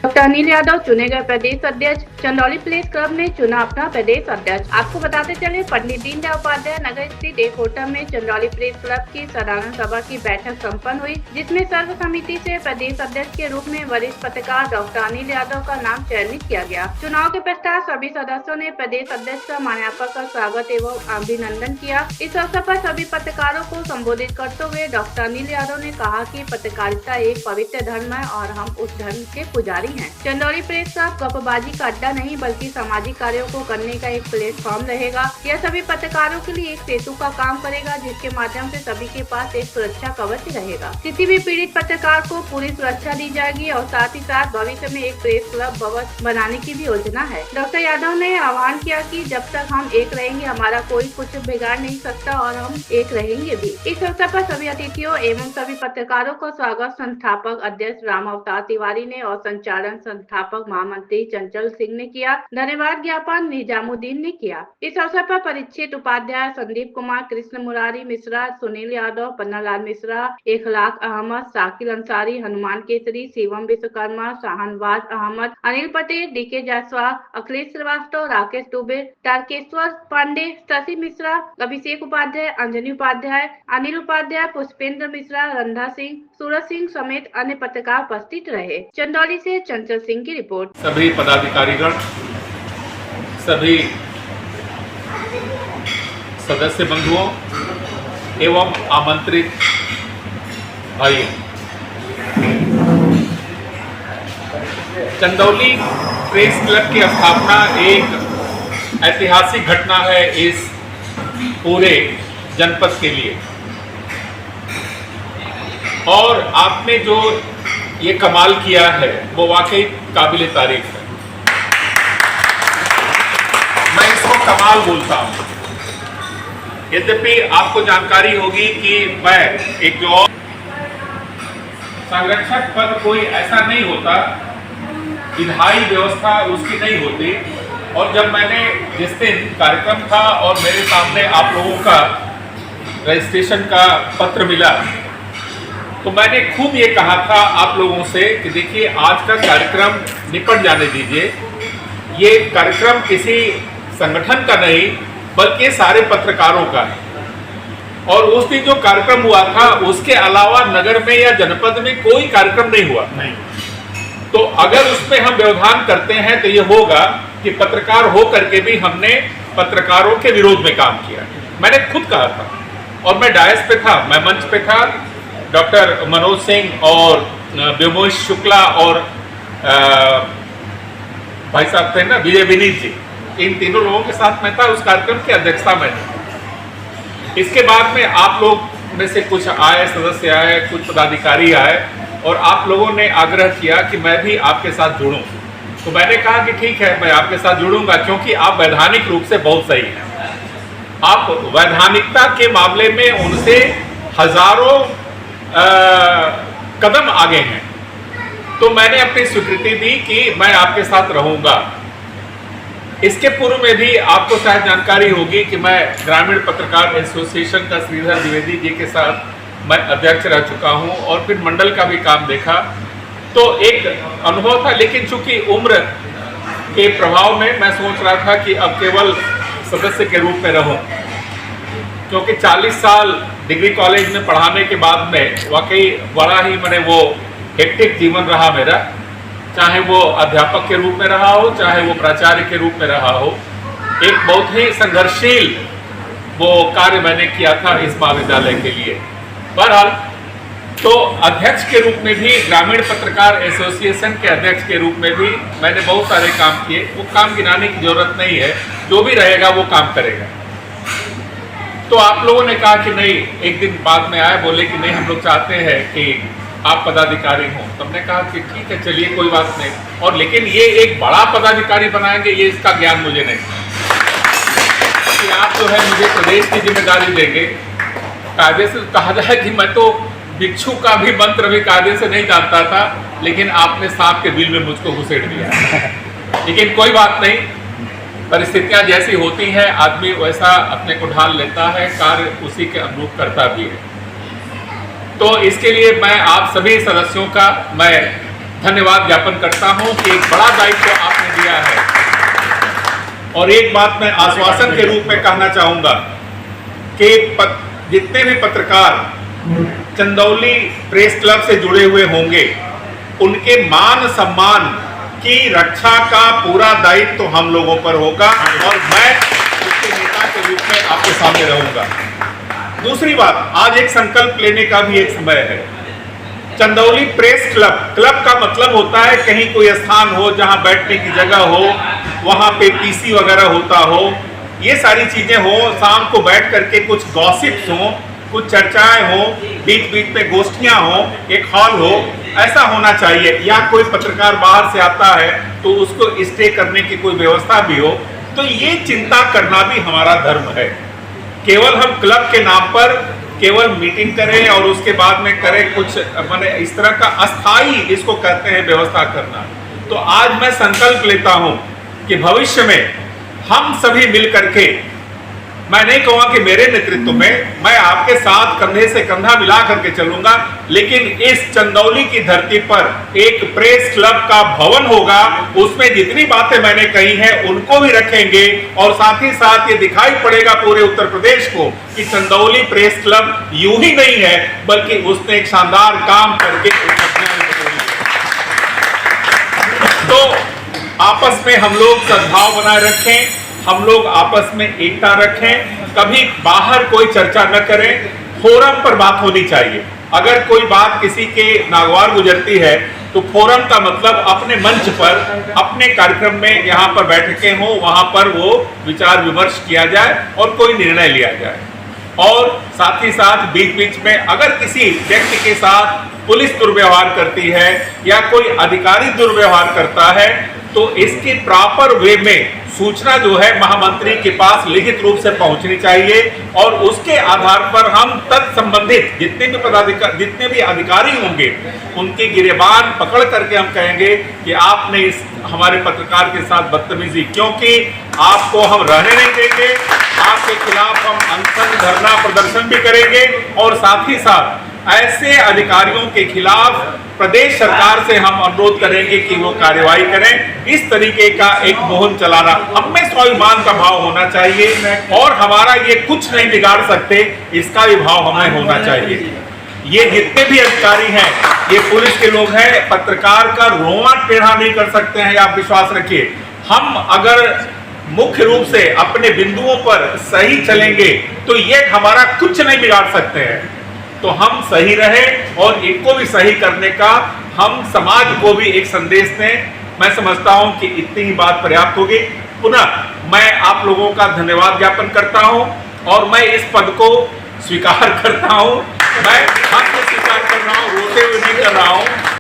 Doctor Anil Yadav चुने गए प्रदेश अध्यक्ष। चंदौली प्रेस क्लब ने चुना अपना प्रदेश अध्यक्ष। आपको बताते चले, पंडित दीनदयाल उपाध्याय नगर स्थित एक होटल में चंदौली प्रेस क्लब की साधारण सभा की बैठक संपन्न हुई, जिसमें सर्वसम्मति से प्रदेश अध्यक्ष के रूप में वरिष्ठ पत्रकार डॉक्टर अनिल यादव का नाम चयनित किया गया। चुनाव के पश्चात सभी सदस्यों ने प्रदेश अध्यक्ष का माल्यार्पण कर स्वागत एवं अभिनंदन किया। इस अवसर पर सभी पत्रकारों को संबोधित करते हुए डॉक्टर अनिल यादव ने कहा कि पत्रकारिता एक पवित्र धर्म है और हम उस धर्म के पुजारी हैं। चंदौली प्रेस क्लब गपबाजी का अड्डा नहीं बल्कि सामाजिक कार्यों को करने का एक प्लेटफॉर्म रहेगा। यह सभी पत्रकारों के लिए एक सेतु का काम करेगा, जिसके माध्यम से सभी के पास एक सुरक्षा कवच रहेगा। किसी भी पीड़ित पत्रकार को पूरी सुरक्षा दी जाएगी और साथ ही साथ भविष्य में एक प्रेस क्लब भवन बनाने की भी योजना है। डॉक्टर यादव ने आह्वान किया कि जब तक हम एक रहेंगे हमारा कोई कुछ बिगाड़ नहीं सकता और हम एक रहेंगे भी। इस अवसर पर सभी अतिथियों एवं सभी पत्रकारों को स्वागत संस्थापक अध्यक्ष राम अवतार तिवारी ने और संचालन संस्थापक महामंत्री चंचल सिंह ने किया। धन्यवाद ज्ञापन निजामुद्दीन ने किया। इस अवसर पर परीक्षित उपाध्याय, संदीप कुमार, कृष्ण मुरारी मिश्रा, सुनील यादव, पन्नालाल मिश्रा, इखलाक अहमद, शाकिल अंसारी, हनुमान केसरी, शिवम विश्वकर्मा, शाहनवाज अहमद, अनिल पटेल, डीके जायसवाल, अखिलेश श्रीवास्तव, राकेश दुबे, तारकेश्वर पांडे, शशि मिश्रा, अभिषेक उपाध्याय, अंजनी उपाध्याय, अनिल उपाध्याय, पुष्पेंद्र मिश्रा, रंधा सिंह, सूरज सिंह समेत अन्य पत्रकार उपस्थित रहे। चंदौली से चंचल सिंह की रिपोर्ट। सभी पदाधिकारीगण, सभी सदस्य बंधुओं एवं आमंत्रित भाइयों, चंदौली प्रेस क्लब की स्थापना एक ऐतिहासिक घटना है इस पूरे जनपद के लिए, और आपने जो ये कमाल किया है वो वाकई काबिले तारीफ है। मैं इसको कमाल बोलता हूं। यद्यपि आपको जानकारी होगी कि मैं एक जो संरक्षक पद कोई ऐसा नहीं होता, विधायी व्यवस्था उसकी नहीं होती। और जब मैंने जिस दिन कार्यक्रम था और मेरे सामने आप लोगों का रजिस्ट्रेशन का पत्र मिला, तो मैंने खूब ये कहा था आप लोगों से कि देखिए आज का कार्यक्रम निपट जाने दीजिए। ये कार्यक्रम किसी संगठन का नहीं बल्कि सारे पत्रकारों का है। और उस दिन जो कार्यक्रम हुआ था उसके अलावा नगर में या जनपद में कोई कार्यक्रम नहीं हुआ। तो अगर उसमें हम व्यवधान करते हैं तो ये होगा कि पत्रकार हो करके भी हमने पत्रकारों के विरोध में काम किया। मैंने खुद कहा था और मैं डायस पे था, मैं मंच पे था। डॉक्टर मनोज सिंह और व्योमेश शुक्ला और भाई साहब थे ना विजय विनीत जी, इन तीनों लोगों के साथ मैं था। उस कार्यक्रम की अध्यक्षता में थी। इसके बाद में आप लोग में से कुछ आए, सदस्य आए, कुछ पदाधिकारी आए और आप लोगों ने आग्रह किया कि मैं भी आपके साथ जुड़ूं। तो मैंने कहा कि ठीक है, मैं आपके साथ जुड़ूंगा, क्योंकि आप वैधानिक रूप से बहुत सही हैं। आप वैधानिकता के मामले में उनसे हजारों कदम आगे हैं। तो मैंने अपनी स्वीकृति दी कि मैं आपके साथ रहूंगा। इसके पूर्व में भी आपको शायद जानकारी होगी कि मैं ग्रामीण पत्रकार एसोसिएशन का श्रीधर द्विवेदी जी के साथ मैं अध्यक्ष रह चुका हूं और फिर मंडल का भी काम देखा। तो एक अनुभव था, लेकिन चूंकि उम्र के प्रभाव में मैं सोच रहा था कि अब केवल सदस्य के रूप में रहूं, क्योंकि 40 साल डिग्री कॉलेज में पढ़ाने के बाद में वाकई बड़ा ही मैंने वो हेक्टिक जीवन रहा मेरा, चाहे वो अध्यापक के रूप में रहा हो, चाहे वो प्राचार्य के रूप में रहा हो। एक बहुत ही संघर्षशील वो कार्य मैंने किया था इस महाविद्यालय के लिए। बहरहाल, तो अध्यक्ष के रूप में भी, ग्रामीण पत्रकार एसोसिएशन के अध्यक्ष के रूप में भी मैंने बहुत सारे काम किए। वो काम गिनाने की जरूरत नहीं है, जो भी रहेगा वो काम करेगा। तो आप लोगों ने कहा कि नहीं, एक दिन बाद में आए, बोले कि नहीं हम लोग चाहते हैं कि आप पदाधिकारी हों। तो हमने कहा कि ठीक है, चलिए कोई बात नहीं। और लेकिन ये एक बड़ा पदाधिकारी बनाएंगे, ये इसका ज्ञान मुझे नहीं कि आप जो है मुझे प्रदेश की जिम्मेदारी देंगे। कायदे से कहा जाए कि मैं तो भिक्षु का भी मंत्र भी कायदे से नहीं जानता था, लेकिन आपने सांप के बिल में मुझको घुसेड़ दिया। लेकिन कोई बात नहीं, परिस्थितियां जैसी होती हैं आदमी वैसा अपने को ढाल लेता है, कार्य उसी के अनुरूप करता भी है। तो इसके लिए मैं आप सभी सदस्यों का मैं धन्यवाद ज्ञापन करता हूं कि एक बड़ा दायित्व आपने दिया है। और एक बात मैं आश्वासन के रूप में कहना चाहूंगा कि जितने भी पत्रकार चंदौली प्रेस क्लब से जुड़े हुए होंगे, उनके मान सम्मान की रक्षा का पूरा दायित्व तो हम लोगों पर होगा और मैं उसके नेता के रूप में आपके सामने रहूंगा। दूसरी बात, आज एक संकल्प लेने का भी एक समय है। चंदौली प्रेस क्लब, क्लब का मतलब होता है कहीं कोई स्थान हो जहां बैठने की जगह हो, वहां पे पीसी वगैरह होता हो, ये सारी चीजें हो, शाम को बैठ करके कुछ गॉसिप्स हो, कुछ चर्चाएं हो, बीच बीच में गोष्ठियां हो, एक हॉल हो, ऐसा होना चाहिए। या कोई पत्रकार बाहर से आता है तो उसको स्टे करने की कोई व्यवस्था भी हो, तो ये चिंता करना भी हमारा धर्म है। केवल हम क्लब के नाम पर केवल मीटिंग करें और उसके बाद में करें कुछ माने इस तरह का अस्थाई, इसको कहते हैं व्यवस्था करना। तो आज मैं संकल्प लेता हूं कि भविष्य में हम सभी मिल करके, मैं नहीं कहूंगा कि मेरे नेतृत्व में, मैं आपके साथ कंधे से कंधा मिला करके चलूंगा, लेकिन इस चंदौली की धरती पर एक प्रेस क्लब का भवन होगा, उसमें जितनी बातें मैंने कही हैं उनको भी रखेंगे और साथ ही साथ ये दिखाई पड़ेगा पूरे उत्तर प्रदेश को कि चंदौली प्रेस क्लब यूं ही नहीं है बल्कि उसने एक शानदार काम करके तो आपस में हम लोग सद्भाव बनाए रखें, हम लोग आपस में एकता रखें, कभी बाहर कोई चर्चा न करें, फोरम पर बात होनी चाहिए। अगर कोई बात किसी के नागवार गुजरती है तो फोरम का मतलब अपने मंच पर, अपने कार्यक्रम में यहाँ पर बैठकें हो, वहां पर वो विचार विमर्श किया जाए और कोई निर्णय लिया जाए। और साथ ही साथ बीच बीच में अगर किसी व्यक्ति के साथ पुलिस दुर्व्यवहार करती है या कोई अधिकारी दुर्व्यवहार करता है तो इसकी प्रॉपर वे में सूचना जो है महामंत्री के पास लिखित रूप से पहुंचनी चाहिए और उसके आधार पर हम तत्संबंधित जितने भी अधिकारी होंगे उनकी गिरेबान पकड़ करके हम कहेंगे कि आपने इस हमारे पत्रकार के साथ बदतमीजी, क्योंकि आपको हम रहने नहीं देंगे, आपके खिलाफ हम अनशन धरना प्रदर्शन भी करेंगे और साथ ही साथ ऐसे अधिकारियों के खिलाफ प्रदेश सरकार से हम अनुरोध करेंगे कि वो कार्यवाही करें। इस तरीके का एक मुहिम चलाना, हमें स्वाभिमान का भाव होना चाहिए और हमारा ये कुछ नहीं बिगाड़ सकते इसका भी भाव हमें होना चाहिए। ये जितने भी अधिकारी हैं, ये पुलिस के लोग हैं, पत्रकार का रोआ टेढ़ा नहीं कर सकते हैं, आप विश्वास रखिए। हम अगर मुख्य रूप से अपने बिंदुओं पर सही चलेंगे तो ये हमारा कुछ नहीं बिगाड़ सकते हैं। तो हम सही रहे और इनको भी सही करने का हम समाज को भी एक संदेश दें। मैं समझता हूं कि इतनी ही बात पर्याप्त होगी। पुनः मैं आप लोगों का धन्यवाद ज्ञापन करता हूं और मैं इस पद को स्वीकार करता हूं। मैं हक से स्वीकार कर रहा हूं, रोते हुए नहीं कर रहा हूं।